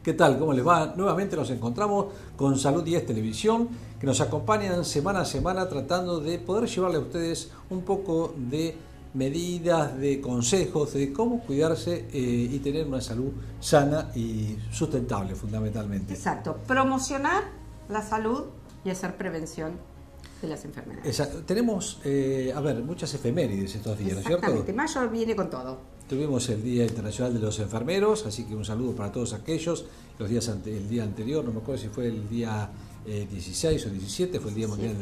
¿Qué tal? ¿Cómo les va? Nuevamente nos encontramos con Salud 10 Televisión, que nos acompañan semana a semana tratando de poder llevarle a ustedes un poco de medidas, de consejos, de cómo cuidarse y tener una salud sana y sustentable fundamentalmente. Exacto, promocionar la salud y hacer prevención de las enfermedades. Exacto. Tenemos, muchas efemérides estos días, ¿no es cierto? Exactamente, mayo viene con todo. Tuvimos el Día Internacional de los Enfermeros, así que un saludo para todos aquellos. El día anterior, no me acuerdo si fue el día 16 o 17, fue el Día Mundial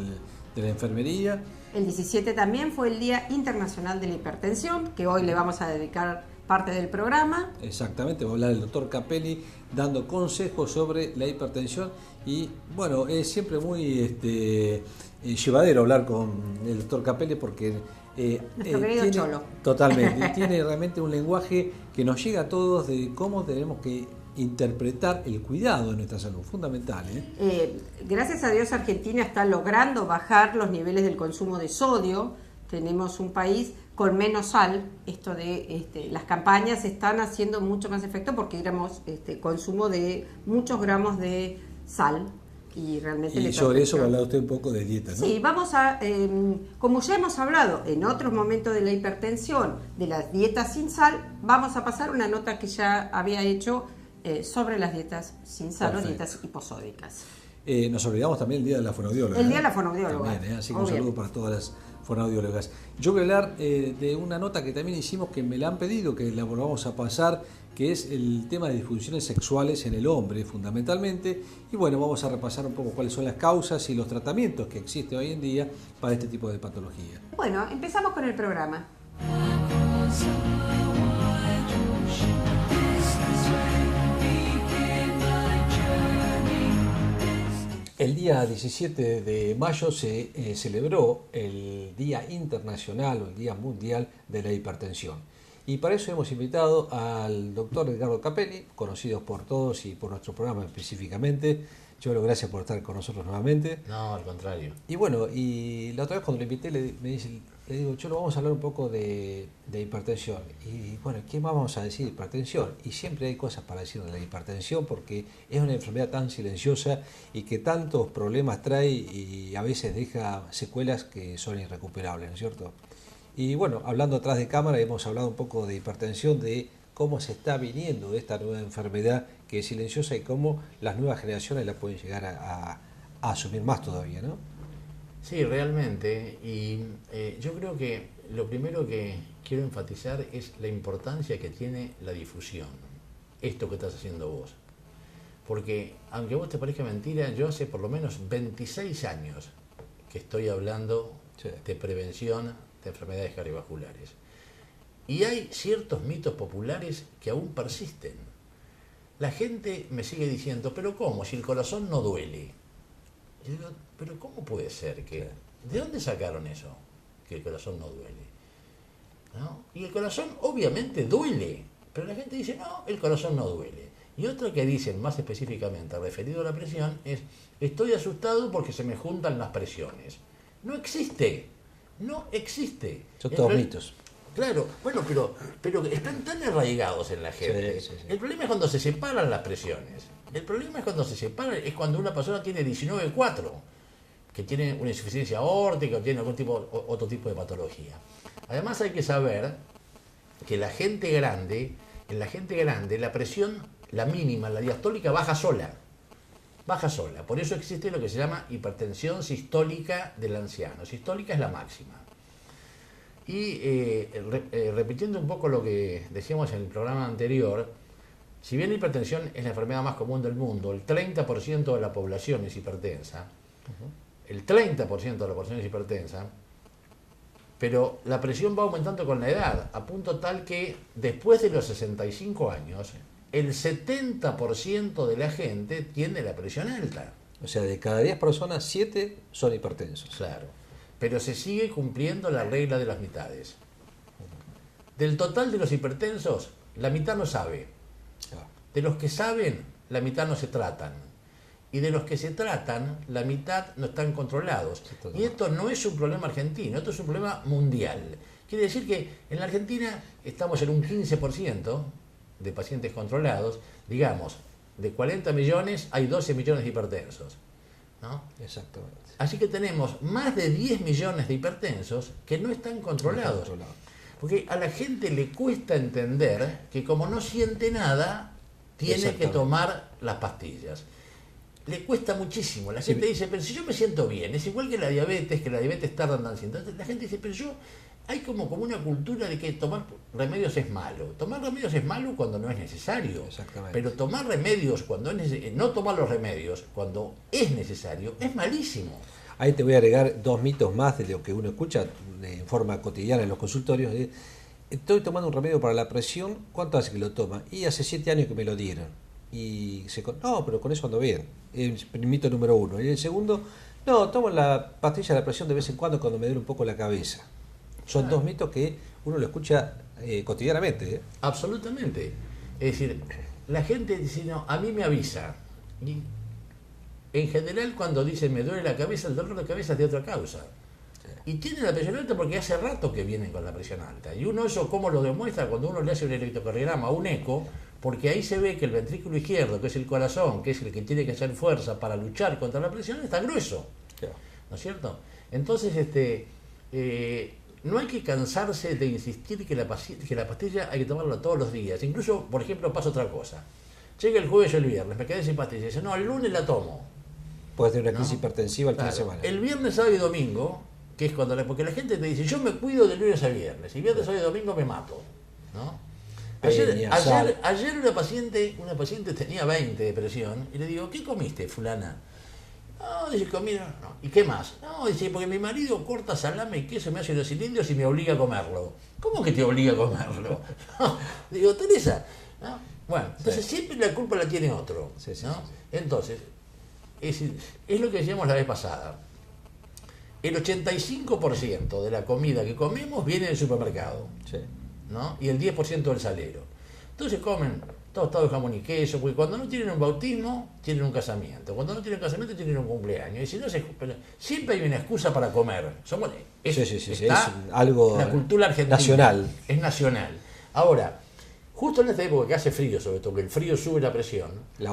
de la Enfermería. El 17 también fue el Día Internacional de la Hipertensión, que hoy le vamos a dedicar parte del programa. Exactamente, va a hablar el doctor Capelli dando consejos sobre la hipertensión y bueno, es siempre muy llevadero hablar con el doctor Capelli porque nuestro querido tiene, Cholo. Totalmente, tiene realmente un lenguaje que nos llega a todos de cómo tenemos que interpretar el cuidado de nuestra salud, fundamental. Gracias a Dios Argentina está logrando bajar los niveles del consumo de sodio. Tenemos un país con menos sal. Esto de las campañas están haciendo mucho más efecto porque éramos consumo de muchos gramos de sal. Y realmente sobre eso va a hablar usted un poco de dieta, ¿no? Sí, vamos a, como ya hemos hablado en otros momentos de la hipertensión, de las dietas sin sal, vamos a pasar una nota que ya había hecho sobre las dietas sin sal. Perfecto. O dietas hiposódicas. Nos olvidamos también el Día de la Fonoaudióloga. El Día de la Fonoaudióloga. También, así que un saludo para todas las fonoaudiólogas. Yo voy a hablar de una nota que también hicimos, que me la han pedido, que la volvamos a pasar, que es el tema de disfunciones sexuales en el hombre, fundamentalmente. Y bueno, vamos a repasar un poco cuáles son las causas y los tratamientos que existen hoy en día para este tipo de patología. Bueno, empezamos con el programa. El día 17 de mayo se celebró el Día Internacional o el Día Mundial de la Hipertensión. Y para eso hemos invitado al doctor Edgardo Capelli, conocido por todos y por nuestro programa específicamente. Cholo, gracias por estar con nosotros nuevamente. No, al contrario. Y bueno, y la otra vez cuando le invité le digo, Cholo, vamos a hablar un poco de hipertensión. Y bueno, ¿qué más vamos a decir de hipertensión? Y siempre hay cosas para decir de la hipertensión porque es una enfermedad tan silenciosa y que tantos problemas trae y a veces deja secuelas que son irrecuperables, ¿no es cierto? Y bueno, hablando atrás de cámara, hemos hablado un poco de hipertensión, de cómo se está viniendo de esta nueva enfermedad que es silenciosa y cómo las nuevas generaciones la pueden llegar a asumir más todavía, ¿no? Sí, realmente. Y yo creo que lo primero que quiero enfatizar es la importancia que tiene la difusión. Esto que estás haciendo vos. Porque, aunque a vos te parezca mentira, yo hace por lo menos 26 años que estoy hablando de prevención de enfermedades cardiovasculares. Y hay ciertos mitos populares que aún persisten. La gente me sigue diciendo, pero ¿cómo? Si el corazón no duele. Yo digo, pero ¿cómo puede ser que... ¿De dónde sacaron eso? Que el corazón no duele. ¿No? Y el corazón obviamente duele, pero la gente dice, no, el corazón no duele. Y otro que dicen más específicamente referido a la presión es, estoy asustado porque se me juntan las presiones. No existe. No existe. Son todos mitos. Claro, bueno, pero están tan arraigados en la gente. Sí. El problema es cuando se separan las presiones. El problema es cuando se separan, es cuando una persona tiene 19,4, que tiene una insuficiencia aórtica o tiene otro tipo de patología. Además hay que saber que en la gente grande, la presión, la mínima, la diastólica, baja sola. Baja sola. Por eso existe lo que se llama hipertensión sistólica del anciano. Sistólica es la máxima. Y repitiendo un poco lo que decíamos en el programa anterior, si bien la hipertensión es la enfermedad más común del mundo, el 30% de la población es hipertensa, el 30% de la población es hipertensa, pero la presión va aumentando con la edad, a punto tal que después de los 65 años, el 70% de la gente tiene la presión alta. O sea, de cada 10 personas, 7 son hipertensos. Claro. Pero se sigue cumpliendo la regla de las mitades. Del total de los hipertensos, la mitad no sabe. De los que saben, la mitad no se tratan. Y de los que se tratan, la mitad no están controlados. Y esto no es un problema argentino, esto es un problema mundial. Quiere decir que en la Argentina estamos en un 15% de pacientes controlados. Digamos, de 40 millones hay 12 millones de hipertensos, ¿no? Exactamente. Así que tenemos más de 10 millones de hipertensos que no están controlados. Porque a la gente le cuesta entender que como no siente nada, tiene que tomar las pastillas. Le cuesta muchísimo. La gente dice, pero si yo me siento bien, es igual que la diabetes tarda en darse. Entonces la gente dice, pero yo, hay como una cultura de que tomar remedios es malo. Tomar remedios es malo cuando no es necesario. Pero tomar remedios cuando es necesario, no tomar los remedios cuando es necesario, es malísimo. Ahí te voy a agregar 2 mitos más de lo que uno escucha en forma cotidiana en los consultorios. Estoy tomando un remedio para la presión, ¿cuánto hace que lo toma? Y hace 7 años que me lo dieron. Y no, pero con eso ando bien. El mito número 1. Y el segundo, no, tomo la pastilla de la presión de vez en cuando me duele un poco la cabeza. Son 2 mitos que uno lo escucha cotidianamente. Absolutamente. Es decir, la gente dice, no, a mí me avisa. Y en general cuando dicen me duele la cabeza, el dolor de cabeza es de otra causa. Y tienen la presión alta porque hace rato que vienen con la presión alta. Y uno eso cómo lo demuestra cuando uno le hace un electrocardiograma, un eco, porque ahí se ve que el ventrículo izquierdo, que es el corazón, que es el que tiene que hacer fuerza para luchar contra la presión, está grueso. ¿No es cierto? Entonces, no hay que cansarse de insistir que la pastilla hay que tomarla todos los días. Incluso, por ejemplo, pasa otra cosa. Llega el jueves o el viernes, me quedé sin pastilla. Dice, no, el lunes la tomo. Puedes tener una crisis hipertensiva el fin de semana. El viernes, sábado y domingo, que es porque la gente te dice, yo me cuido de lunes a viernes, y viernes, sábado y domingo me mato, ¿no? Ayer una paciente tenía 20 de presión, y le digo, ¿qué comiste, fulana? No, dice, comí, no. ¿Y qué más? No, dice, porque mi marido corta salame y queso, me hace los cilindros y me obliga a comerlo. ¿Cómo que te obliga a comerlo? No, digo, Teresa, ¿no? Bueno, entonces siempre la culpa la tiene otro, ¿no? Entonces, es lo que decíamos la vez pasada. El 85% de la comida que comemos viene del supermercado, ¿no? Y el 10% del salero. Entonces comen tostado de jamón y queso, porque cuando no tienen un bautismo, tienen un casamiento. Cuando no tienen un casamiento, tienen un cumpleaños. Y si no, siempre hay una excusa para comer. Es algo la cultura argentina nacional. Es nacional. Ahora, justo en esta época que hace frío, sobre todo, que el frío sube la presión. La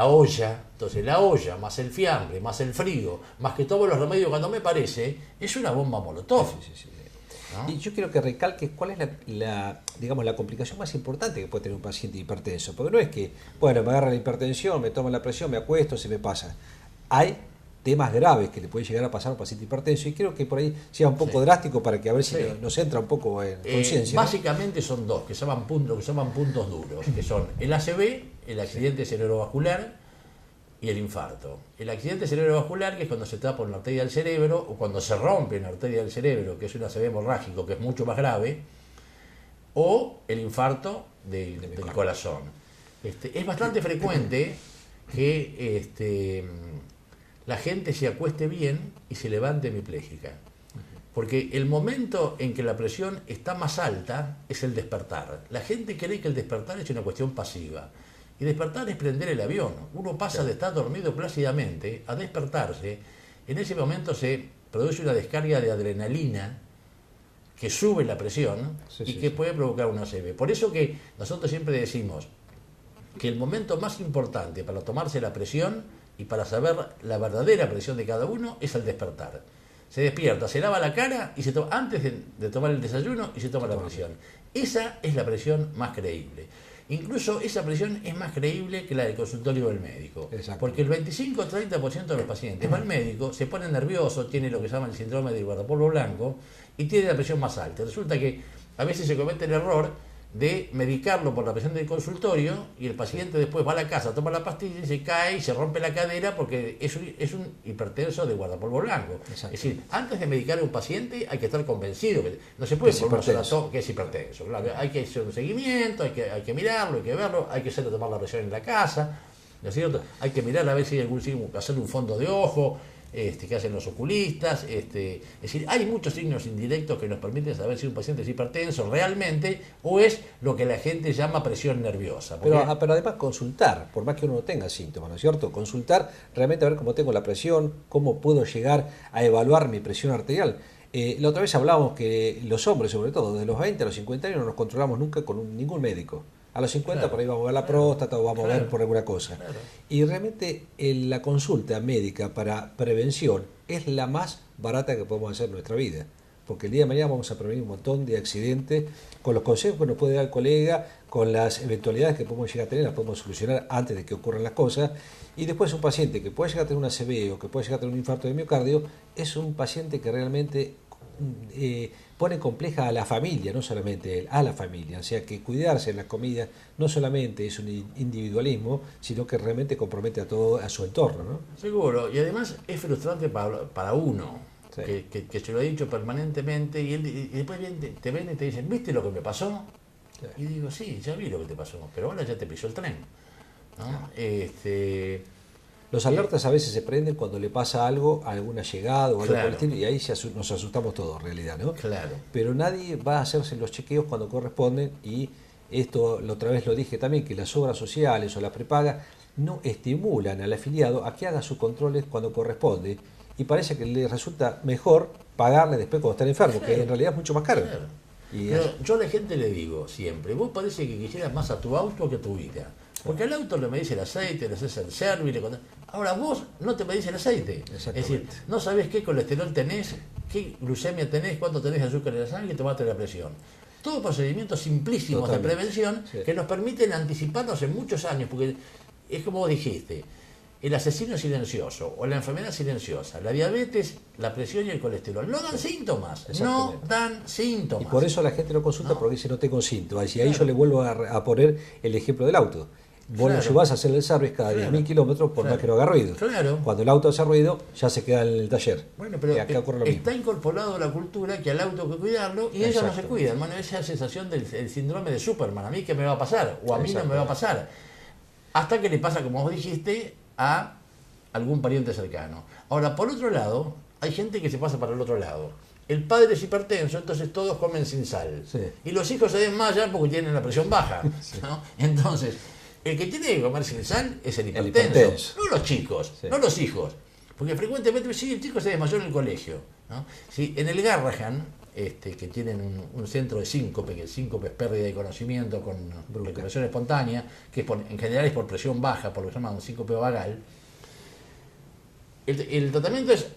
olla. Entonces la olla, más el fiambre, más el frío, más que todos los remedios cuando me parece, es una bomba molotov. ¿No? Y yo quiero que recalques cuál es la complicación más importante que puede tener un paciente hipertenso. Porque no es que, bueno, me agarra la hipertensión, me toma la presión, me acuesto, se me pasa. Hay temas graves que le puede llegar a pasar a un paciente hipertenso y creo que por ahí sea un poco drástico para que a ver si nos entra un poco en conciencia. Básicamente son dos, que se llaman puntos duros, que son el ACV, el accidente cerebrovascular, y el infarto. El accidente cerebrovascular, que es cuando se tapa una arteria del cerebro, o cuando se rompe una arteria del cerebro, que es un ACV hemorrágico, que es mucho más grave, o el infarto del corazón. Es bastante frecuente que la gente se acueste bien y se levante hemipléjica. Porque el momento en que la presión está más alta es el despertar. La gente cree que el despertar es una cuestión pasiva. Y despertar es prender el avión. Uno pasa de estar dormido plácidamente a despertarse. En ese momento se produce una descarga de adrenalina que sube la presión que puede provocar una ACV. Por eso que nosotros siempre decimos que el momento más importante para tomarse la presión y para saber la verdadera presión de cada uno es el despertar. Se despierta, se lava la cara y antes de tomar el desayuno y se toma la presión. Esa es la presión más creíble. Incluso esa presión es más creíble que la del consultorio del médico. Porque el 25-30% de los pacientes va al médico, se pone nervioso, tiene lo que se llama el síndrome del guardapolvo blanco y tiene la presión más alta. Resulta que a veces se comete el error de medicarlo por la presión del consultorio y el paciente después va a la casa, toma la pastilla y se cae y se rompe la cadera porque es un hipertenso de guardapolvo blanco. Es decir, antes de medicar a un paciente hay que estar convencido que no se puede poner que es hipertenso. Claro, hay que hacer un seguimiento, hay que mirarlo, hay que verlo, hay que hacerle tomar la presión en la casa, ¿no es cierto? Hay que mirar a ver si hay hacerle un fondo de ojo, que hacen los oculistas, es decir, hay muchos signos indirectos que nos permiten saber si un paciente es hipertenso realmente o es lo que la gente llama presión nerviosa. Pero además consultar, por más que uno no tenga síntomas, ¿no es cierto? Consultar realmente a ver cómo tengo la presión, cómo puedo llegar a evaluar mi presión arterial. La otra vez hablábamos que los hombres, sobre todo, de los 20 a los 50 años no nos controlamos nunca con ningún médico. A los 50 Claro, por ahí vamos a ver la claro, próstata o vamos a ver claro, por alguna cosa. claro. Y realmente la consulta médica para prevención es la más barata que podemos hacer en nuestra vida. Porque el día de mañana vamos a prevenir un montón de accidentes con los consejos que nos puede dar el colega, con las eventualidades que podemos llegar a tener, las podemos solucionar antes de que ocurran las cosas. Y después un paciente que puede llegar a tener una ACV o que puede llegar a tener un infarto de miocardio, es un paciente que realmente pone compleja a la familia, no solamente él, a la familia. O sea que cuidarse en la comida no solamente es un individualismo, sino que realmente compromete a todo, a su entorno, ¿no? Seguro, y además es frustrante para uno, Sí. que se lo ha dicho permanentemente, y después te ven y te dicen, ¿viste lo que me pasó? Sí. Y digo, sí, ya vi lo que te pasó, pero ahora ya te pisó el tren, ¿no? Los alertas a veces se prenden cuando le pasa algo a algún allegado o algo por Claro. el estilo, y ahí nos asustamos todos en realidad, ¿no? Claro. Pero nadie va a hacerse los chequeos cuando corresponden, y esto la otra vez lo dije también, que las obras sociales o las prepagas no estimulan al afiliado a que haga sus controles cuando corresponde, y parece que le resulta mejor pagarle después cuando están enfermos, que en realidad es mucho más caro. Claro. Y Pero yo a la gente le digo siempre, vos parece que quisieras más a tu auto que a tu vida. Porque al auto le medís el aceite, le haces el service, ahora vos no te medís el aceite. Es decir, no sabés qué colesterol tenés, qué glucemia tenés, cuánto tenés de azúcar en la sangre y tomate la presión. Todos procedimientos simplísimos Totalmente. de prevención Sí. que nos permiten anticiparnos en muchos años, porque es como vos dijiste, el asesino silencioso o la enfermedad silenciosa, la diabetes, la presión y el colesterol, no dan síntomas, no Exactamente. dan síntomas. Y por eso la gente no consulta, No. porque dice no tengo síntomas. Y ahí Claro. yo le vuelvo a poner el ejemplo del auto. Vos Claro. lo llevás a hacer el service cada Claro. 10.000 kilómetros por Claro. más que no haga ruido. Claro. Cuando el auto hace ruido, ya se queda en el taller. Bueno, pero Y acá ocurre lo mismo. está incorporado a la cultura que al auto hay que cuidarlo y ellos no se cuidan. Bueno, esa sensación del el síndrome de Superman, ¿a mí qué me va a pasar? O a mí no me va a pasar. Hasta que le pasa, como vos dijiste, a algún pariente cercano. Ahora, por otro lado, hay gente que se pasa para el otro lado. El padre es hipertenso, entonces todos comen sin sal. Sí. Y los hijos se desmayan porque tienen la presión baja, ¿no? Entonces, el que tiene que comer sin sal es el hipertenso. hipertenso. No los chicos, Sí. no los hijos. Porque frecuentemente, sí, el chico se desmayó en el colegio, ¿no? Sí, en el Garrahan, que tienen un centro de síncope, que el síncope es pérdida de conocimiento con Brusca. respiración espontánea, que es en general es por presión baja, por lo que se llama un síncope vagal. El tratamiento es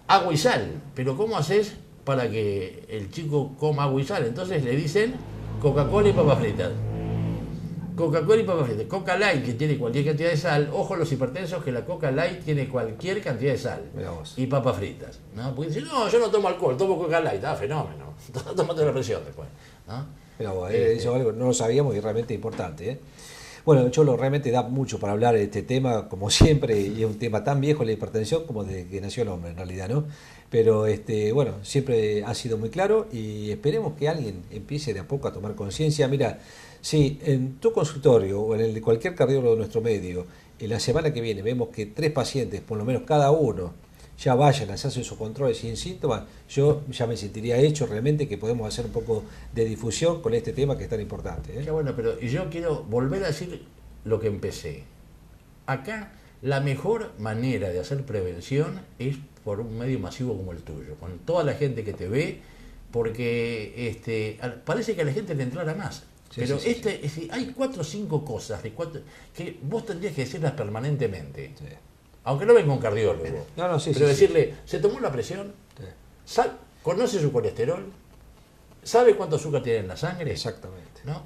agua y sal, pero ¿cómo haces para que el chico coma agua y sal? Entonces le dicen Coca-Cola y papas fritas. Coca-Cola y papas fritas. Coca Light, que tiene cualquier cantidad de sal. Ojo los hipertensos, que la Coca Light tiene cualquier cantidad de sal. Mirá vos. Y papas fritas, ¿no? Porque dicen, no, yo no tomo alcohol, tomo Coca Light. Ah, fenómeno. Tómate la presión después, ¿no? Mirá vos, eso es algo que no lo sabíamos y es realmente importante, ¿eh? Bueno, Cholo, realmente da mucho para hablar de este tema, como siempre, y es un tema tan viejo, la hipertensión, como desde que nació el hombre, en realidad, ¿no? Pero, bueno, siempre ha sido muy claro y esperemos que alguien empiece de a poco a tomar conciencia. Mira, si en tu consultorio o en el de cualquier cardiólogo de nuestro medio, en la semana que viene vemos que 3 pacientes, por lo menos cada uno, ya vayan a hacerse sus controles sin síntomas, yo ya me sentiría hecho realmente que podemos hacer un poco de difusión con este tema que es tan importante, ¿eh? Qué bueno, pero yo quiero volver a decir lo que empecé. Acá la mejor manera de hacer prevención es por un medio masivo como el tuyo, con toda la gente que te ve, porque parece que a la gente le entrara más. Sí, Pero sí, sí, es decir, hay 4 o 5 cosas que vos tendrías que decirlas permanentemente. Sí. Aunque no venga un cardiólogo. No, sí, pero sí, decirle, ¿se tomó la presión? Sí. ¿Conoce su colesterol? ¿Sabe cuánto azúcar tiene en la sangre? Exactamente. ¿No?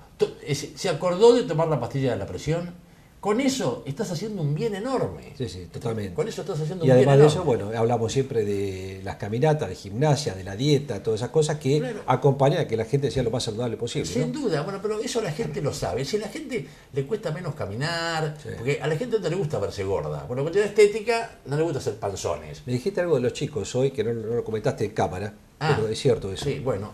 ¿Se acordó de tomar la pastilla de la presión? Con eso estás haciendo un bien enorme. Sí, sí, totalmente. Con eso estás haciendo Y un bien además de enorme. eso, bueno, hablamos siempre de las caminatas, de gimnasia, de la dieta, todas esas cosas que Claro. acompañan a que la gente sea lo más saludable posible, Sin ¿no? duda, bueno, pero eso la gente lo sabe. Si a la gente le cuesta menos caminar, Sí. porque a la gente no le gusta verse gorda. Por lo que tiene estética, no le gusta hacer panzones. Me dijiste algo de los chicos hoy que no lo comentaste en cámara, pero es cierto eso. Sí, bueno,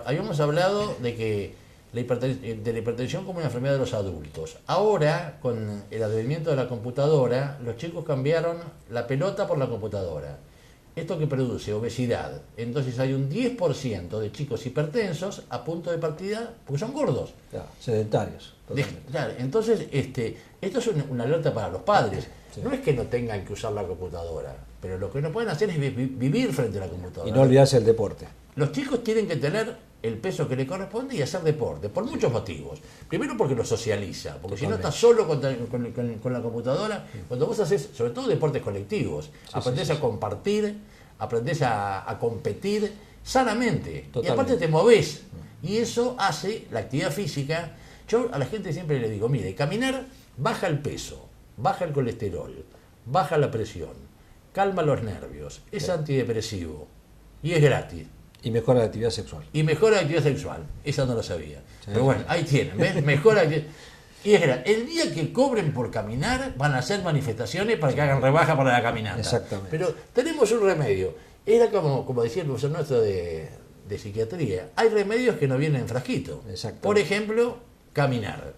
habíamos hablado de que la hipertensión como una enfermedad de los adultos. Ahora, con el advenimiento de la computadora, los chicos cambiaron la pelota por la computadora. Esto que produce obesidad. Entonces hay un 10% de chicos hipertensos a punto de partida porque son gordos. Ya, sedentarios. Totalmente. Claro, entonces, esto es una alerta para los padres. Sí. No es que no tengan que usar la computadora, pero lo que no pueden hacer es vivir frente a la computadora. Y no olvidarse del deporte. Los chicos tienen que tener el peso que le corresponde y hacer deporte, por muchos motivos. Primero porque lo socializa, porque si no Totalmente. estás solo con la computadora, cuando vos haces, sobre todo deportes colectivos, aprendés a compartir, aprendés a competir sanamente. Totalmente. Y aparte te movés. Y eso hace la actividad física. Yo a la gente siempre le digo, mire, caminar baja el peso, baja el colesterol, baja la presión, calma los nervios, es antidepresivo y es gratis. Y mejora la actividad sexual. Y mejora la actividad sexual. Esa no lo sabía. Pero bueno, ahí tienen, ¿ves? Mejora la actividad. Y es gratis. El día que cobren por caminar, van a hacer manifestaciones para que hagan rebaja para la caminata. Exactamente. Pero tenemos un remedio. Era como decía el profesor nuestro de psiquiatría. Hay remedios que no vienen en frasquito. Exactamente. Por ejemplo, caminar.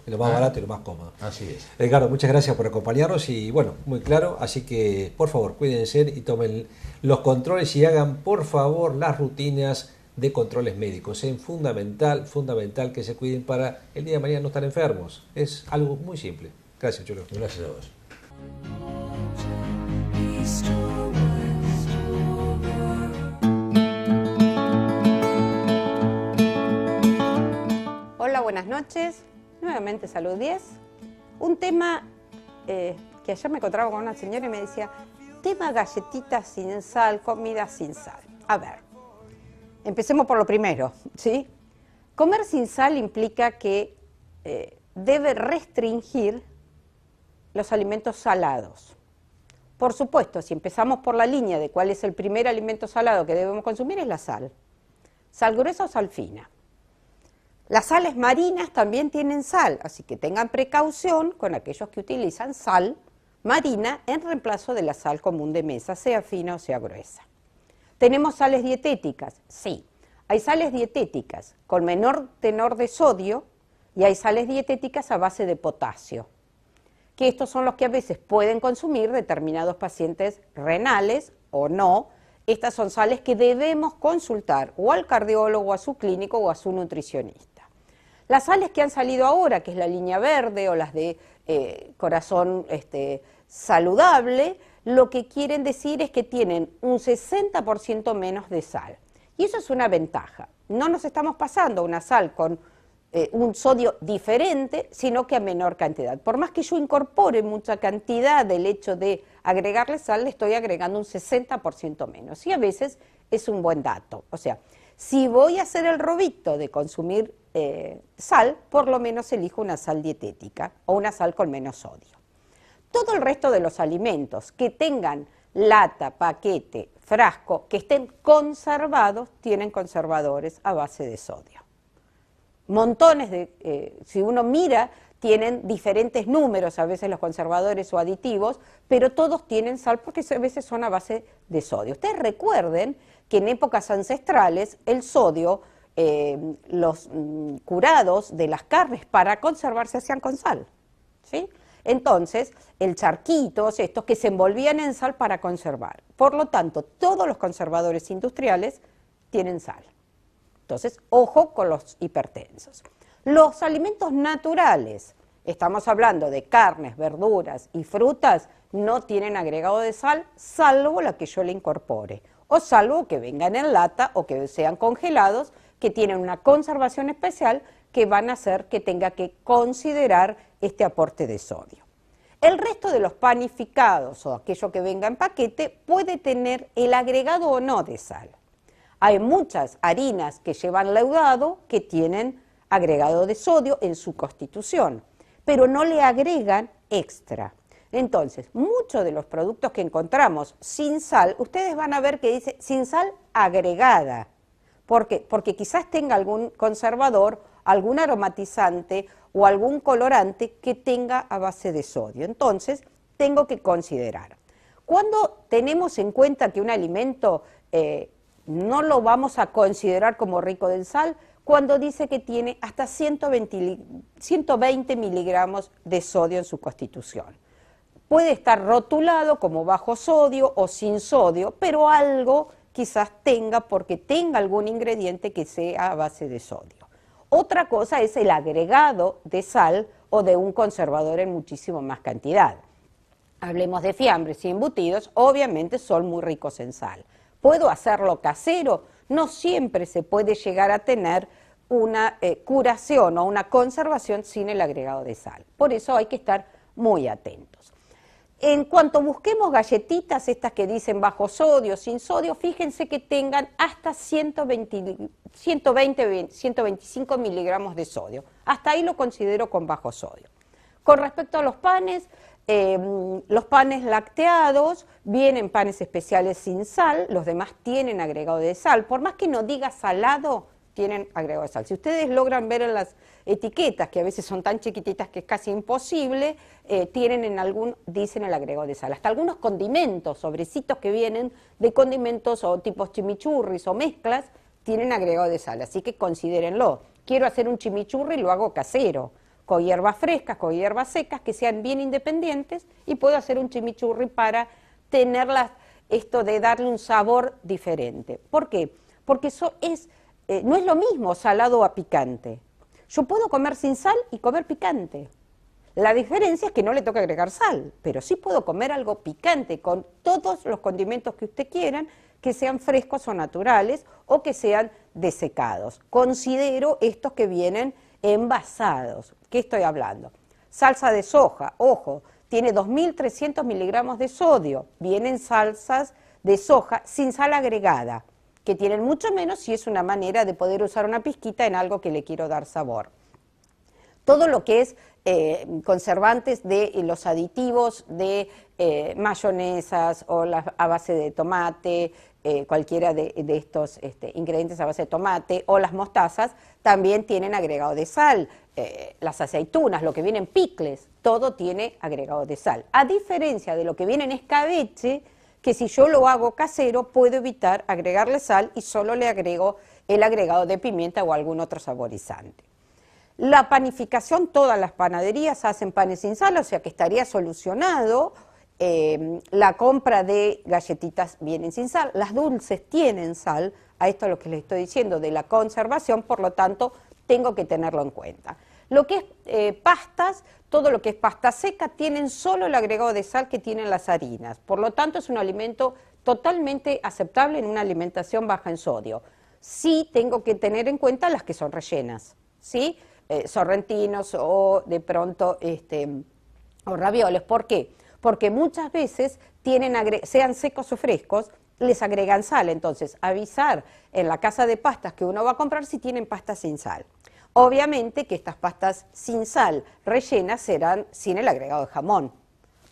Lo más barato y lo más cómodo. Así es. Edgardo, muchas gracias por acompañarnos y bueno, muy claro, así que por favor cuídense y tomen los controles y hagan por favor las rutinas de controles médicos. Es fundamental que se cuiden para el día de mañana no estar enfermos. Es algo muy simple. Gracias, Cholo. Gracias a vos. Hola, buenas noches. Nuevamente Salud 10. Un tema que ayer me encontraba con una señora y me decía, tema galletitas sin sal, comida sin sal. A ver, empecemos por lo primero, ¿sí? Comer sin sal implica que debe restringir los alimentos salados. Por supuesto, si empezamos por la línea de cuál es el primer alimento salado que debemos consumir, es la sal. Sal gruesa o sal fina. Las sales marinas también tienen sal, así que tengan precaución con aquellos que utilizan sal marina en reemplazo de la sal común de mesa, sea fina o sea gruesa. ¿Tenemos sales dietéticas? Sí. Hay sales dietéticas con menor tenor de sodio y hay sales dietéticas a base de potasio, que estos son los que a veces pueden consumir determinados pacientes renales o no. Estas son sales que debemos consultar o al cardiólogo, a su clínico o a su nutricionista. Las sales que han salido ahora, que es la línea verde o las de corazón saludable, lo que quieren decir es que tienen un 60% menos de sal. Y eso es una ventaja. No nos estamos pasando a una sal con un sodio diferente, sino que a menor cantidad. Por más que yo incorpore mucha cantidad del hecho de agregarle sal, le estoy agregando un 60% menos. Y a veces es un buen dato. O sea, si voy a hacer el robito de consumir sal, por lo menos elijo una sal dietética o una sal con menos sodio. Todo el resto de los alimentos que tengan lata, paquete, frasco, que estén conservados, tienen conservadores a base de sodio. Montones de, si uno mira, tienen diferentes números, a veces los conservadores o aditivos, pero todos tienen sal porque a veces son a base de sodio. Ustedes recuerden que en épocas ancestrales el sodio, los curados de las carnes para conservarse hacían con sal, ¿sí? Entonces, el charquitos, estos que se envolvían en sal para conservar. Por lo tanto, todos los conservadores industriales tienen sal. Entonces, ojo con los hipertensos. Los alimentos naturales, estamos hablando de carnes, verduras y frutas, no tienen agregado de sal, salvo la que yo le incorpore, o salvo que vengan en lata o que sean congelados, que tienen una conservación especial que van a hacer que tenga que considerar este aporte de sodio. El resto de los panificados o aquello que venga en paquete puede tener el agregado o no de sal. Hay muchas harinas que llevan leudado que tienen agregado de sodio en su constitución, pero no le agregan extra. Entonces, muchos de los productos que encontramos sin sal, ustedes van a ver que dice sin sal agregada. ¿Por qué? Porque quizás tenga algún conservador, algún aromatizante o algún colorante que tenga a base de sodio. Entonces, tengo que considerar. Cuando tenemos en cuenta que un alimento no lo vamos a considerar como rico en sal, cuando dice que tiene hasta 120 miligramos de sodio en su constitución. Puede estar rotulado como bajo sodio o sin sodio, pero algo quizás tenga porque tenga algún ingrediente que sea a base de sodio. Otra cosa es el agregado de sal o de un conservador en muchísimo más cantidad. Hablemos de fiambres y embutidos, obviamente son muy ricos en sal. ¿Puedo hacerlo casero? no siempre se puede llegar a tener una curación o una conservación sin el agregado de sal. Por eso hay que estar muy atentos. En cuanto busquemos galletitas, estas que dicen bajo sodio, sin sodio, fíjense que tengan hasta 125 miligramos de sodio. Hasta ahí lo considero con bajo sodio. Con respecto a los panes lácteados, vienen panes especiales sin sal, los demás tienen agregado de sal. Por más que no diga salado, tienen agregado de sal. Si ustedes logran ver en las etiquetas, que a veces son tan chiquititas que es casi imposible, dicen el agregado de sal. Hasta algunos condimentos, sobrecitos que vienen de condimentos o tipos chimichurris o mezclas, tienen agregado de sal, así que considérenlo. Quiero hacer un chimichurri, lo hago casero, con hierbas frescas, con hierbas secas, que sean bien independientes, y puedo hacer un chimichurri para tenerlas, esto de darle un sabor diferente. ¿Por qué? Porque no es lo mismo salado a picante. Yo puedo comer sin sal y comer picante. La diferencia es que no le toca agregar sal, pero sí puedo comer algo picante con todos los condimentos que usted quieran, que sean frescos o naturales o que sean desecados. Considero estos que vienen envasados. ¿Qué estoy hablando? Salsa de soja, ojo, tiene 2.300 miligramos de sodio. Vienen salsas de soja sin sal agregada, que tienen mucho menos si es una manera de poder usar una pizquita en algo que le quiero dar sabor. Todo lo que es conservantes de los aditivos de mayonesas o a base de tomate, cualquiera de estos ingredientes a base de tomate o las mostazas también tienen agregado de sal. Las aceitunas, lo que viene en picles, todo tiene agregado de sal. A diferencia de lo que viene en escabeche, que si yo lo hago casero puedo evitar agregarle sal y solo le agrego el agregado de pimienta o algún otro saborizante. La panificación, todas las panaderías hacen panes sin sal, o sea que estaría solucionado. La compra de galletitas vienen sin sal, las dulces tienen sal, a esto es lo que les estoy diciendo de la conservación, por lo tanto tengo que tenerlo en cuenta. Lo que es pastas, todo lo que es pasta seca, tienen solo el agregado de sal que tienen las harinas, por lo tanto es un alimento totalmente aceptable en una alimentación baja en sodio. Sí tengo que tener en cuenta las que son rellenas, ¿sí? Sorrentinos o de pronto o ravioles. ¿Por qué? Porque muchas veces sean secos o frescos, les agregan sal. Entonces, avisar en la casa de pastas que uno va a comprar si tienen pastas sin sal. Obviamente que estas pastas sin sal rellenas serán sin el agregado de jamón.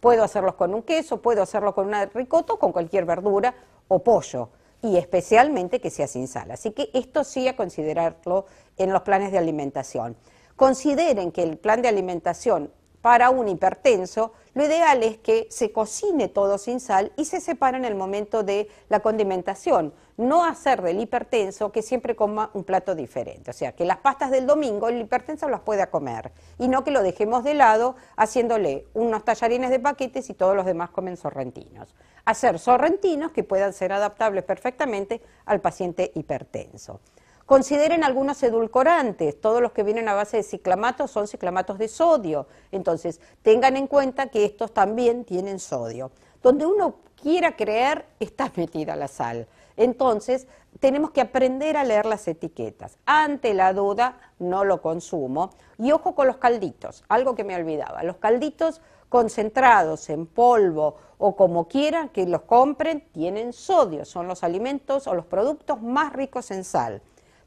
Puedo hacerlos con un queso, puedo hacerlo con una ricota o con cualquier verdura o pollo, y especialmente que sea sin sal. Así que esto sí a considerarlo en los planes de alimentación. Consideren que el plan de alimentación para un hipertenso, lo ideal es que se cocine todo sin sal y se separe en el momento de la condimentación. No hacer del hipertenso que siempre coma un plato diferente. O sea, que las pastas del domingo el hipertenso las pueda comer y no que lo dejemos de lado haciéndole unos tallarines de paquetes y todos los demás comen sorrentinos. Hacer sorrentinos que puedan ser adaptables perfectamente al paciente hipertenso. Consideren algunos edulcorantes, todos los que vienen a base de ciclamatos son ciclamatos de sodio, entonces tengan en cuenta que estos también tienen sodio. Donde uno quiera creer está metida la sal, entonces tenemos que aprender a leer las etiquetas. Ante la duda no lo consumo. Y ojo con los calditos, algo que me olvidaba, los calditos concentrados en polvo o como quieran que los compren tienen sodio, son los alimentos o los productos más ricos en sal.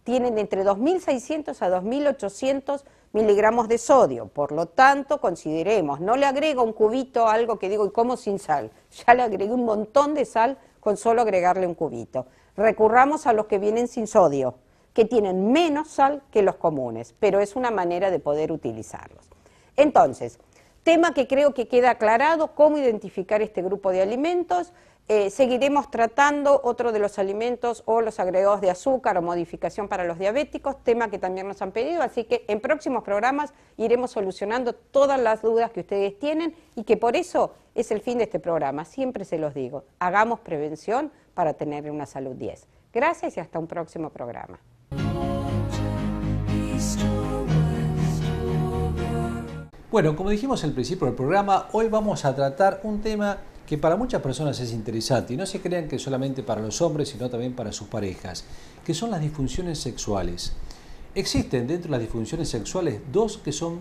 Tienen entre 2.600 a 2.800 miligramos de sodio, por lo tanto consideremos, no le agrego un cubito a algo que digo y como sin sal, ya le agregué un montón de sal con solo agregarle un cubito. Recurramos a los que vienen sin sodio, que tienen menos sal que los comunes, pero es una manera de poder utilizarlos. Entonces, tema que creo que queda aclarado, cómo identificar este grupo de alimentos. Seguiremos tratando otro de los alimentos o los agregados de azúcar o modificación para los diabéticos, tema que también nos han pedido, así que en próximos programas iremos solucionando todas las dudas que ustedes tienen y que por eso es el fin de este programa. Siempre se los digo, hagamos prevención para tener una salud 10. Gracias y hasta un próximo programa. Bueno, como dijimos al principio del programa, hoy vamos a tratar un tema que para muchas personas es interesante, y no se crean que solamente para los hombres, sino también para sus parejas, que son las disfunciones sexuales. Existen dentro de las disfunciones sexuales dos que son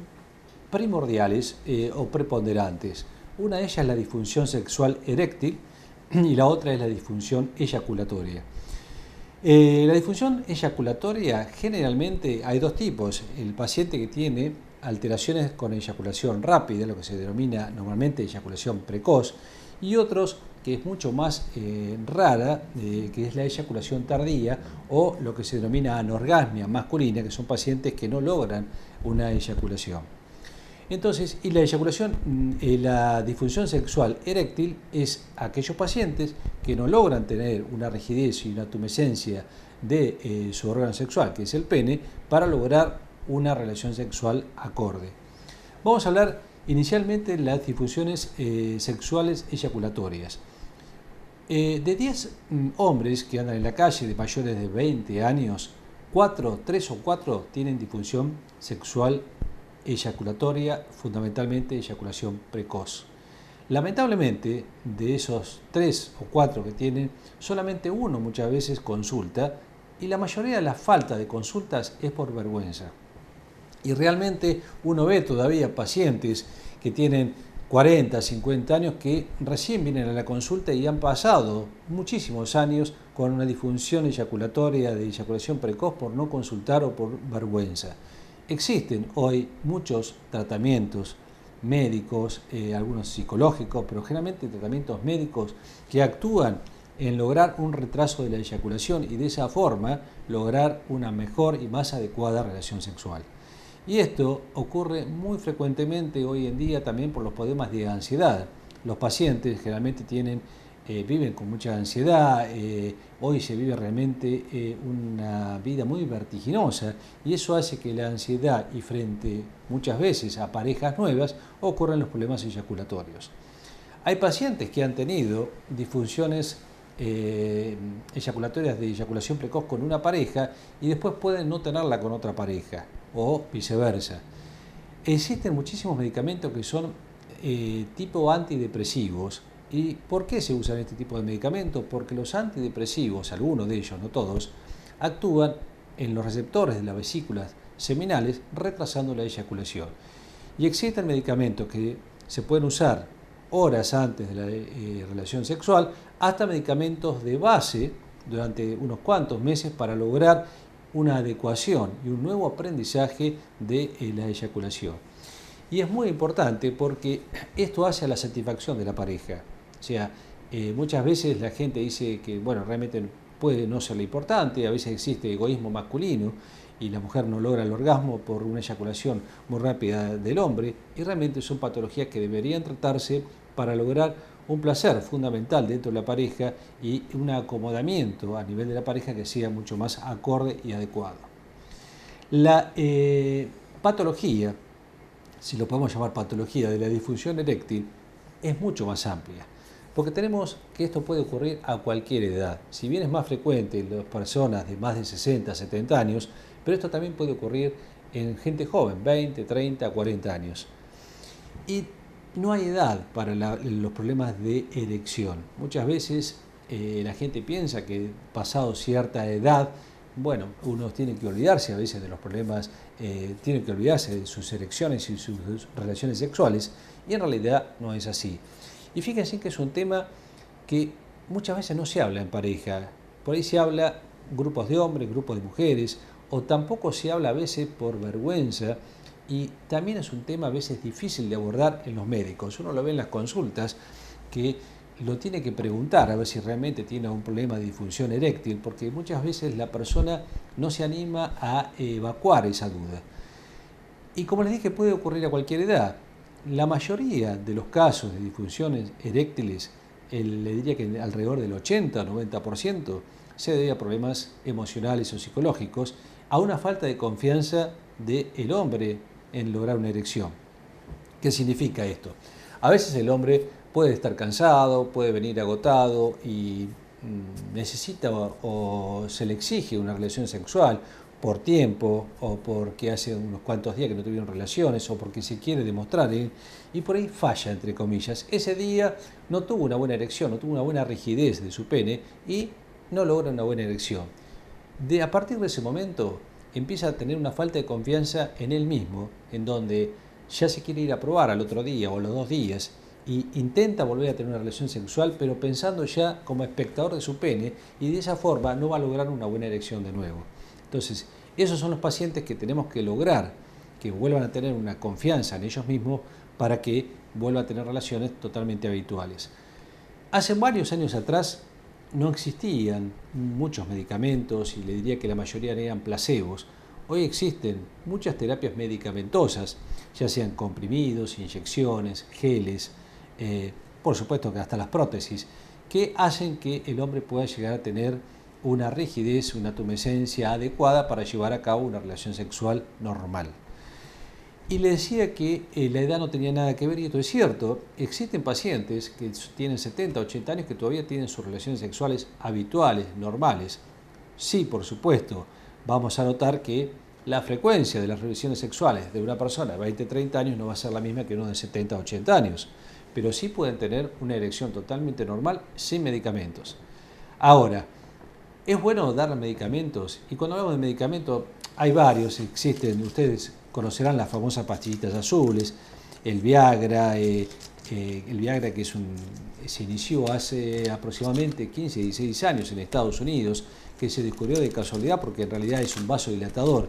primordiales o preponderantes. Una de ellas es la disfunción sexual eréctil y la otra es la disfunción eyaculatoria. La disfunción eyaculatoria, generalmente hay dos tipos: el paciente que tiene alteraciones con eyaculación rápida, lo que se denomina normalmente eyaculación precoz, y otros que es mucho más rara, que es la eyaculación tardía, o lo que se denomina anorgasmia masculina, que son pacientes que no logran una eyaculación. Entonces, y la eyaculación, la disfunción sexual eréctil es aquellos pacientes que no logran tener una rigidez y una tumescencia de su órgano sexual, que es el pene, para lograr una relación sexual acorde. Vamos a hablar inicialmente de las disfunciones sexuales eyaculatorias. De 10 hombres que andan en la calle de mayores de 20 años, 3 o 4 tienen disfunción sexual eyaculatoria, fundamentalmente eyaculación precoz. Lamentablemente, de esos 3 o 4 que tienen, solamente uno muchas veces consulta, y la mayoría de la falta de consultas es por vergüenza. Y realmente uno ve todavía pacientes que tienen 40, 50 años que recién vienen a la consulta y han pasado muchísimos años con una disfunción eyaculatoria de eyaculación precoz por no consultar o por vergüenza. Existen hoy muchos tratamientos médicos, algunos psicológicos, pero generalmente tratamientos médicos que actúan en lograr un retraso de la eyaculación y de esa forma lograr una mejor y más adecuada relación sexual. Y esto ocurre muy frecuentemente hoy en día también por los problemas de ansiedad. Los pacientes generalmente viven con mucha ansiedad, hoy se vive realmente una vida muy vertiginosa, y eso hace que la ansiedad, y frente muchas veces a parejas nuevas, ocurran los problemas eyaculatorios. Hay pacientes que han tenido disfunciones eyaculatorias de eyaculación precoz con una pareja y después pueden no tenerla con otra pareja, o viceversa. Existen muchísimos medicamentos que son tipo antidepresivos. ¿Y por qué se usan este tipo de medicamentos? Porque los antidepresivos, algunos de ellos, no todos, actúan en los receptores de las vesículas seminales, retrasando la eyaculación. Y existen medicamentos que se pueden usar horas antes de la relación sexual, hasta medicamentos de base durante unos cuantos meses para lograr una adecuación y un nuevo aprendizaje de la eyaculación. Y es muy importante porque esto hace a la satisfacción de la pareja. O sea, muchas veces la gente dice que, bueno, realmente puede no serle importante, a veces existe egoísmo masculino y la mujer no logra el orgasmo por una eyaculación muy rápida del hombre, y realmente son patologías que deberían tratarse para lograr un placer fundamental dentro de la pareja y un acomodamiento a nivel de la pareja que sea mucho más acorde y adecuado. La patología, si lo podemos llamar patología, de la disfunción eréctil es mucho más amplia, porque tenemos que esto puede ocurrir a cualquier edad. Si bien es más frecuente en las personas de más de 60, 70 años, pero esto también puede ocurrir en gente joven, 20, 30, 40 años. Y no hay edad para los problemas de erección. Muchas veces la gente piensa que pasado cierta edad, bueno, uno tiene que olvidarse a veces de los problemas, tiene que olvidarse de sus erecciones y sus relaciones sexuales, y en realidad no es así. Y fíjense que es un tema que muchas veces no se habla en pareja. Por ahí se habla grupos de hombres, grupos de mujeres, o tampoco se habla a veces por vergüenza, y también es un tema a veces difícil de abordar en los médicos. Uno lo ve en las consultas que lo tiene que preguntar a ver si realmente tiene un problema de disfunción eréctil, porque muchas veces la persona no se anima a evacuar esa duda. Y como les dije, puede ocurrir a cualquier edad. La mayoría de los casos de disfunciones eréctiles, le diría que alrededor del 80 o 90%, se debe a problemas emocionales o psicológicos, a una falta de confianza del hombre en lograr una erección. ¿Qué significa esto? A veces el hombre puede estar cansado, puede venir agotado y necesita o se le exige una relación sexual, por tiempo, o porque hace unos cuantos días que no tuvieron relaciones, o porque se quiere demostrar, y por ahí falla, entre comillas. Ese día no tuvo una buena erección, no tuvo una buena rigidez de su pene y no logra una buena erección. A partir de ese momento empieza a tener una falta de confianza en él mismo, en donde ya se quiere ir a probar al otro día o a los 2 días, y intenta volver a tener una relación sexual, pero pensando ya como espectador de su pene, y de esa forma no va a lograr una buena erección de nuevo. Entonces, esos son los pacientes que tenemos que lograr que vuelvan a tener una confianza en ellos mismos para que vuelvan a tener relaciones totalmente habituales. Hace varios años atrás no existían muchos medicamentos, y le diría que la mayoría eran placebos. Hoy existen muchas terapias medicamentosas, ya sean comprimidos, inyecciones, geles, por supuesto que hasta las prótesis, que hacen que el hombre pueda llegar a tener una rigidez, una tumescencia adecuada para llevar a cabo una relación sexual normal. Y le decía que la edad no tenía nada que ver, y esto es cierto. Existen pacientes que tienen 70, 80 años que todavía tienen sus relaciones sexuales habituales, normales. Sí, por supuesto, vamos a notar que la frecuencia de las relaciones sexuales de una persona de 20, 30 años no va a ser la misma que uno de 70, 80 años, pero sí pueden tener una erección totalmente normal sin medicamentos. Ahora, es bueno dar medicamentos, y cuando hablamos de medicamentos hay varios, existen, ustedes conocerán las famosas pastillitas azules, el Viagra que se inició hace aproximadamente 15, 16 años en Estados Unidos, que se descubrió de casualidad porque en realidad es un vasodilatador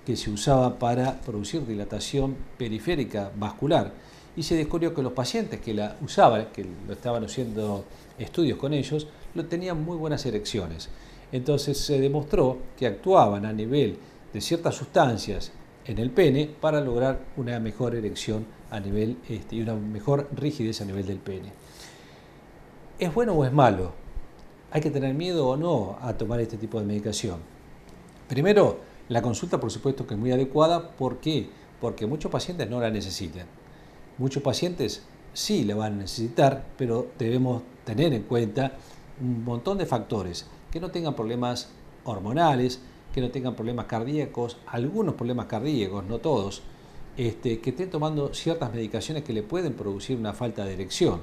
que se usaba para producir dilatación periférica vascular, y se descubrió que los pacientes que la usaban, que lo estaban haciendo estudios con ellos, tenían muy buenas erecciones. Entonces se demostró que actuaban a nivel de ciertas sustancias en el pene para lograr una mejor erección a nivel y una mejor rigidez a nivel del pene. ¿Es bueno o es malo? ¿Hay que tener miedo o no a tomar este tipo de medicación? Primero, la consulta por supuesto que es muy adecuada. ¿Por qué? Porque muchos pacientes no la necesitan. Muchos pacientes sí la van a necesitar, pero debemos tener en cuenta un montón de factores: que no tengan problemas hormonales, que no tengan problemas cardíacos, algunos problemas cardíacos, no todos, que estén tomando ciertas medicaciones que le pueden producir una falta de erección.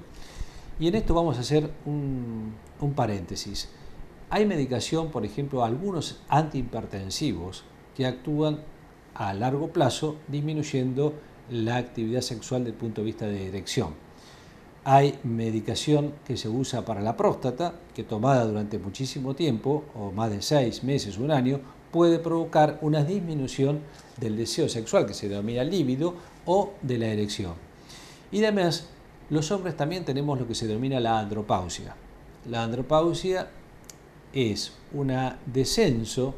Y en esto vamos a hacer un paréntesis. Hay medicación, por ejemplo, algunos antihipertensivos que actúan a largo plazo disminuyendo la actividad sexual desde el punto de vista de erección. Hay medicación que se usa para la próstata, que tomada durante muchísimo tiempo, o más de 6 meses, un año, puede provocar una disminución del deseo sexual, que se denomina líbido, o de la erección. Y además, los hombres también tenemos lo que se denomina la andropausia. La andropausia es un descenso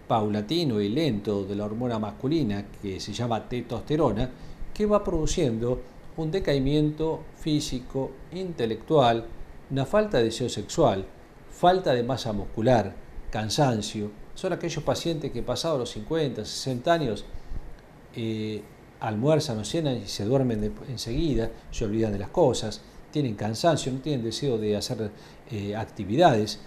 paulatino y lento de la hormona masculina, que se llama testosterona, que va produciendo un decaimiento físico, intelectual, una falta de deseo sexual, falta de masa muscular, cansancio. Son aquellos pacientes que pasados los 50, 60 años almuerzan o cenan y se duermen enseguida, se olvidan de las cosas, tienen cansancio, no tienen deseo de hacer actividades.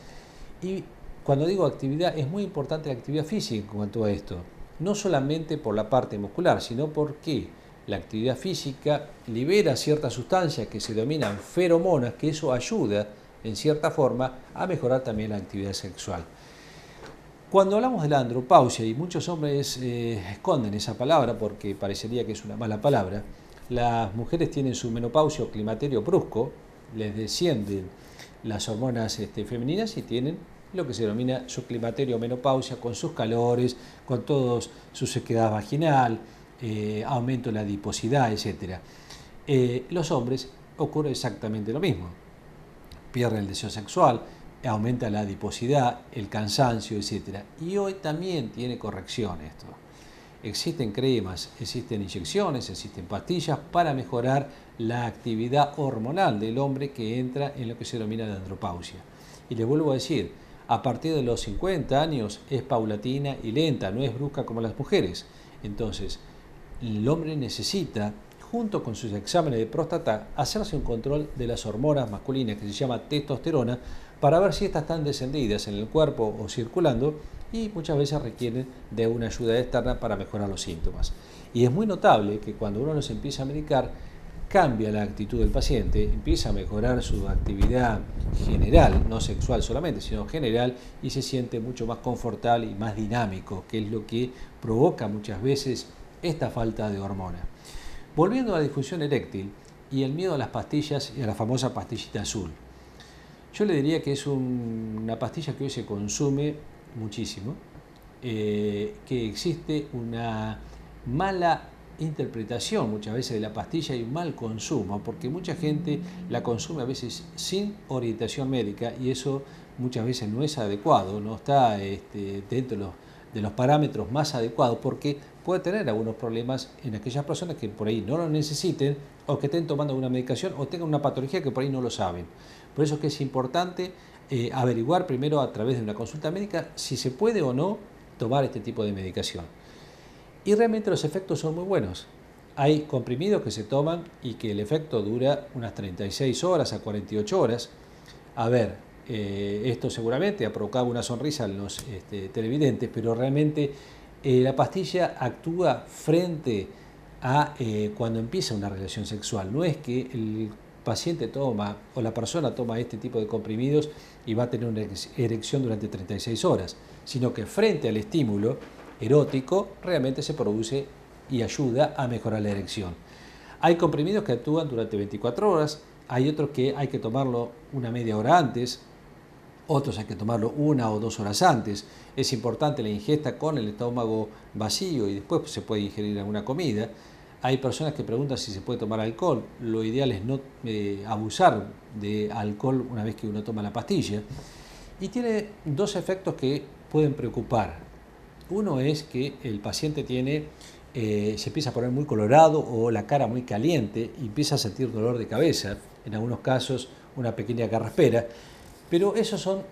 Y cuando digo actividad, es muy importante la actividad física en cuanto a esto, no solamente por la parte muscular, sino porque la actividad física libera ciertas sustancias que se denominan feromonas, que eso ayuda en cierta forma a mejorar también la actividad sexual. Cuando hablamos de la andropausia, y muchos hombres esconden esa palabra porque parecería que es una mala palabra, las mujeres tienen su menopausia o climaterio brusco, les descienden las hormonas femeninas y tienen lo que se denomina su climaterio o menopausia, con sus calores, con toda su sequedad vaginal, aumento de la adiposidad, etc. Los hombres ocurre exactamente lo mismo. Pierden el deseo sexual, aumenta la adiposidad, el cansancio, etc. Y hoy también tiene corrección esto. Existen cremas, existen inyecciones, existen pastillas para mejorar la actividad hormonal del hombre que entra en lo que se denomina la andropausia. Y les vuelvo a decir, a partir de los 50 años es paulatina y lenta, no es brusca como las mujeres. Entonces, el hombre necesita, junto con sus exámenes de próstata, hacerse un control de las hormonas masculinas que se llama testosterona, para ver si estas están descendidas en el cuerpo o circulando, y muchas veces requieren de una ayuda externa para mejorar los síntomas. Y es muy notable que cuando uno los empieza a medicar, cambia la actitud del paciente, empieza a mejorar su actividad general, no sexual solamente, sino general, y se siente mucho más confortable y más dinámico, que es lo que provoca muchas veces esta falta de hormona. Volviendo a la disfunción eréctil y el miedo a las pastillas y a la famosa pastillita azul. Yo le diría que es una pastilla que hoy se consume muchísimo, que existe una mala interpretación muchas veces de la pastilla y un mal consumo, porque mucha gente la consume a veces sin orientación médica y eso muchas veces no es adecuado, no está dentro de los parámetros más adecuados, porque puede tener algunos problemas en aquellas personas que por ahí no lo necesiten o que estén tomando una medicación o tengan una patología que por ahí no lo saben. Por eso es que es importante averiguar primero a través de una consulta médica si se puede o no tomar este tipo de medicación. Y realmente los efectos son muy buenos. Hay comprimidos que se toman y que el efecto dura unas 36 horas a 48 horas. A ver, esto seguramente ha provocado una sonrisa en los televidentes, pero realmente la pastilla actúa frente a cuando empieza una relación sexual. No es que el paciente toma o la persona toma este tipo de comprimidos y va a tener una erección durante 36 horas, sino que frente al estímulo erótico realmente se produce y ayuda a mejorar la erección. Hay comprimidos que actúan durante 24 horas, hay otros que hay que tomarlo una media hora antes, otros hay que tomarlo 1 o 2 horas antes. Es importante la ingesta con el estómago vacío y después se puede ingerir alguna comida. Hay personas que preguntan si se puede tomar alcohol. Lo ideal es no abusar de alcohol una vez que uno toma la pastilla. Y tiene dos efectos que pueden preocupar. Uno es que el paciente se empieza a poner muy colorado o la cara muy caliente y empieza a sentir dolor de cabeza, en algunos casos una pequeña carraspera, pero eso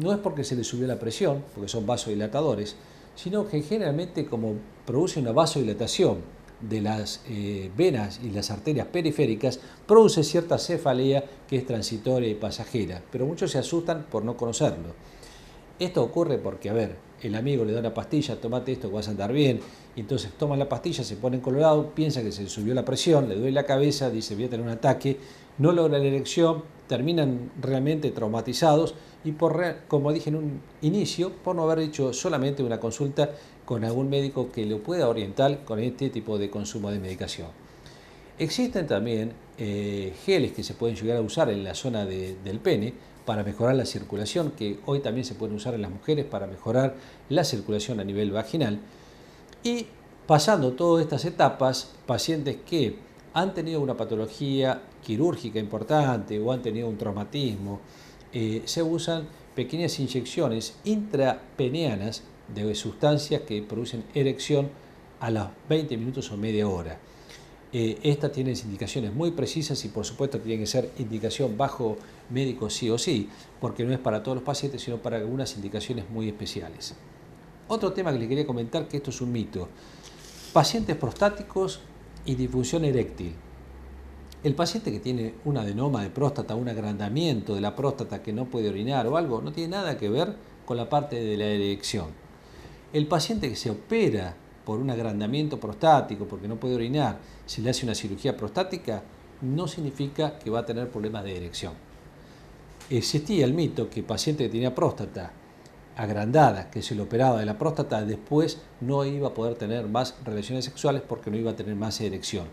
no es porque se le subió la presión, porque son vasodilatadores, sino que generalmente como produce una vasodilatación de las venas y las arterias periféricas, produce cierta cefalea que es transitoria y pasajera, pero muchos se asustan por no conocerlo. Esto ocurre porque, a ver, el amigo le da una pastilla, tomate esto que vas a andar bien, y entonces toman la pastilla, se ponen colorado, piensan que se subió la presión, le duele la cabeza, dice voy a tener un ataque, no logran la erección, terminan realmente traumatizados y como dije en un inicio, por no haber hecho solamente una consulta con algún médico que lo pueda orientar con este tipo de consumo de medicación. Existen también geles que se pueden llegar a usar en la zona del pene para mejorar la circulación, que hoy también se pueden usar en las mujeres para mejorar la circulación a nivel vaginal. Y pasando todas estas etapas, pacientes que han tenido una patología quirúrgica importante o han tenido un traumatismo, se usan pequeñas inyecciones intrapeneanas de sustancias que producen erección a los 20 minutos o media hora. Estas tienen indicaciones muy precisas y por supuesto tienen que ser indicación bajo médico sí o sí, porque no es para todos los pacientes, sino para algunas indicaciones muy especiales. Otro tema que les quería comentar, que esto es un mito. Pacientes prostáticos y disfunción eréctil. El paciente que tiene un adenoma de próstata, un agrandamiento de la próstata que no puede orinar o algo, no tiene nada que ver con la parte de la erección. El paciente que se opera por un agrandamiento prostático, porque no puede orinar, se le hace una cirugía prostática, no significa que va a tener problemas de erección. Existía el mito que el paciente que tenía próstata agrandada, que se le operaba de la próstata, después no iba a poder tener más relaciones sexuales porque no iba a tener más erección.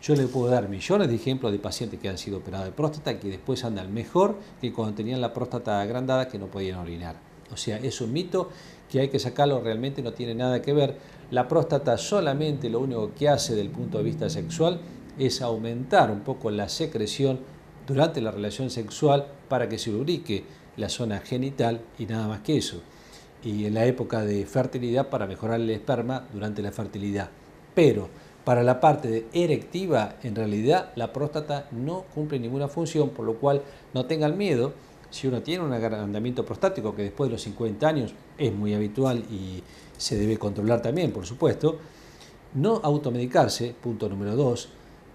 Yo le puedo dar millones de ejemplos de pacientes que han sido operados de próstata y que después andan mejor que cuando tenían la próstata agrandada que no podían orinar. O sea, es un mito que hay que sacarlo, realmente no tiene nada que ver. La próstata solamente lo único que hace desde el punto de vista sexual es aumentar un poco la secreción durante la relación sexual para que se lubrique la zona genital y nada más que eso. Y en la época de fertilidad para mejorar el esperma durante la fertilidad. Pero para la parte erectiva, en realidad la próstata no cumple ninguna función, por lo cual no tengan miedo. Si uno tiene un agrandamiento prostático, que después de los 50 años es muy habitual y se debe controlar también, por supuesto, no automedicarse, punto número 2,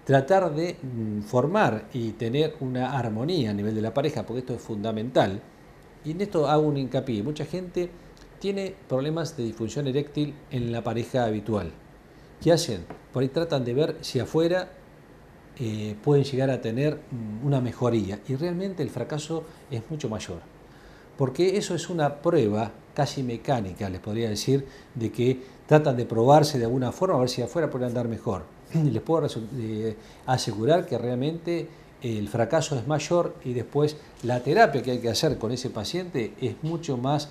tratar de formar y tener una armonía a nivel de la pareja, porque esto es fundamental. Y en esto hago un hincapié. Mucha gente tiene problemas de disfunción eréctil en la pareja habitual. ¿Qué hacen? Por ahí tratan de ver si afuera pueden llegar a tener una mejoría, y realmente el fracaso es mucho mayor, porque eso es una prueba casi mecánica, les podría decir, de que tratan de probarse de alguna forma a ver si afuera pueden andar mejor. Les puedo asegurar que realmente el fracaso es mayor, y después la terapia que hay que hacer con ese paciente es mucho más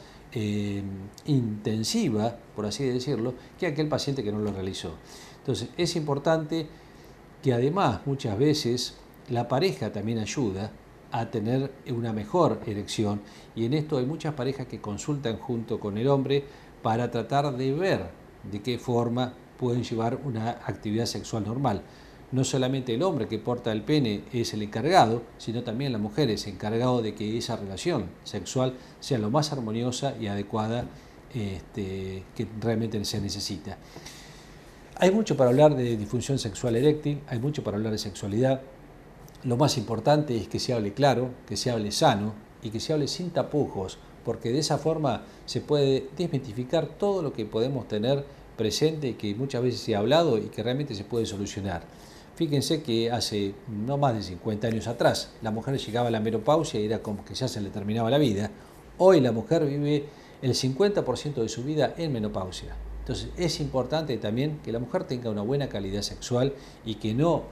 intensiva, por así decirlo, que aquel paciente que no lo realizó. Entonces es importante que además muchas veces la pareja también ayuda a tener una mejor erección, y en esto hay muchas parejas que consultan junto con el hombre para tratar de ver de qué forma pueden llevar una actividad sexual normal. No solamente el hombre que porta el pene es el encargado, sino también la mujer es encargado de que esa relación sexual sea lo más armoniosa y adecuada que realmente se necesita. Hay mucho para hablar de disfunción sexual eréctil, hay mucho para hablar de sexualidad. Lo más importante es que se hable claro, que se hable sano y que se hable sin tapujos, porque de esa forma se puede desmitificar todo lo que podemos tener presente y que muchas veces se ha hablado y que realmente se puede solucionar. Fíjense que hace no más de 50 años atrás la mujer llegaba a la menopausia y era como que ya se le terminaba la vida. Hoy la mujer vive el 50% de su vida en menopausia. Entonces es importante también que la mujer tenga una buena calidad sexual y que no,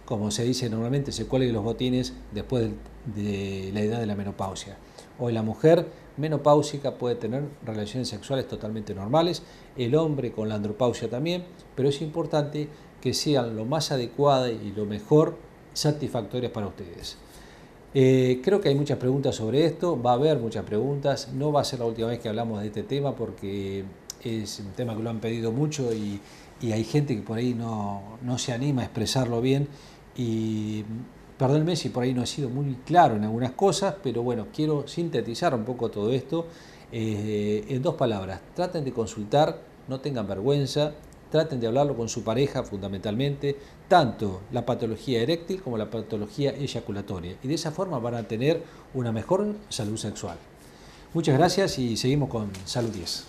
como se dice normalmente, se cuelgue los botines después de la edad de la menopausia. Hoy la mujer menopáusica puede tener relaciones sexuales totalmente normales, el hombre con la andropausia también, pero es importante que sean lo más adecuadas y lo mejor satisfactorias para ustedes. Creo que hay muchas preguntas sobre esto, va a haber muchas preguntas, no va a ser la última vez que hablamos de este tema, porque es un tema que lo han pedido mucho y hay gente que por ahí no se anima a expresarlo bien, y perdónenme si por ahí no he sido muy claro en algunas cosas, pero bueno, quiero sintetizar un poco todo esto en 2 palabras. Traten de consultar, no tengan vergüenza, traten de hablarlo con su pareja fundamentalmente, tanto la patología eréctil como la patología eyaculatoria, y de esa forma van a tener una mejor salud sexual. Muchas gracias y seguimos con Salud 10.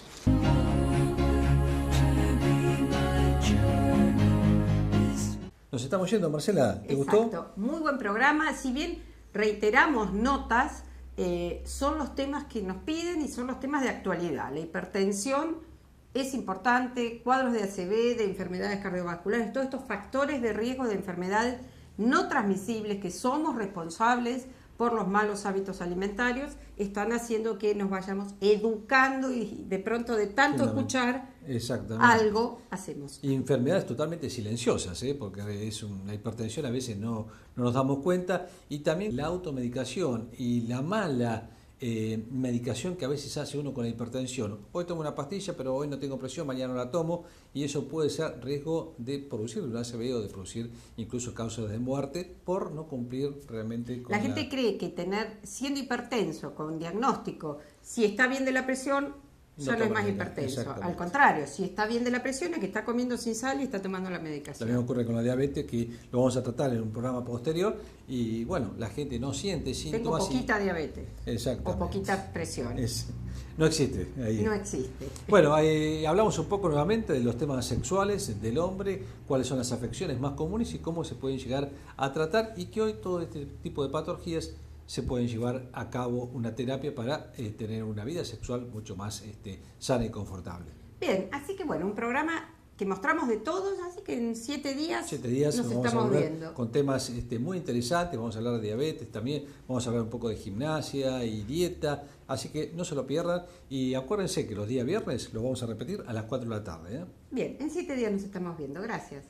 Nos estamos yendo, Marcela, ¿te gustó? Exacto, muy buen programa. Si bien reiteramos notas, son los temas que nos piden y son los temas de actualidad. La hipertensión es importante, cuadros de ACV, de enfermedades cardiovasculares, todos estos factores de riesgo de enfermedades no transmisibles que somos responsables por los malos hábitos alimentarios, están haciendo que nos vayamos educando y de pronto de tanto escuchar algo hacemos. Y enfermedades totalmente silenciosas, porque la hipertensión a veces no nos damos cuenta, y también la automedicación y la mala medicación que a veces hace uno con la hipertensión. Hoy tomo una pastilla, pero hoy no tengo presión, mañana no la tomo, y eso puede ser riesgo de producir un ACV o de producir incluso causas de muerte por no cumplir realmente con la gente cree que siendo hipertenso con diagnóstico, si está bien de la presión, ya no es más hipertenso. Al contrario, si está bien de la presión es que está comiendo sin sal y está tomando la medicación. También ocurre con la diabetes, que lo vamos a tratar en un programa posterior, y bueno, la gente no siente síntomas. Tengo poquita diabetes. Exactamente. O poquita presión. No existe. Ahí. No existe. Bueno, hablamos un poco nuevamente de los temas sexuales del hombre, cuáles son las afecciones más comunes y cómo se pueden llegar a tratar, y que hoy todo este tipo de patologías se pueden llevar a cabo una terapia para tener una vida sexual mucho más sana y confortable. Bien, así que bueno, un programa que mostramos de todos, así que en 7 días nos vamos estamos a viendo. Con temas muy interesantes, vamos a hablar de diabetes también, vamos a hablar un poco de gimnasia y dieta, así que no se lo pierdan, y acuérdense que los días viernes los vamos a repetir a las 4 de la tarde. Bien, en 7 días nos estamos viendo, gracias.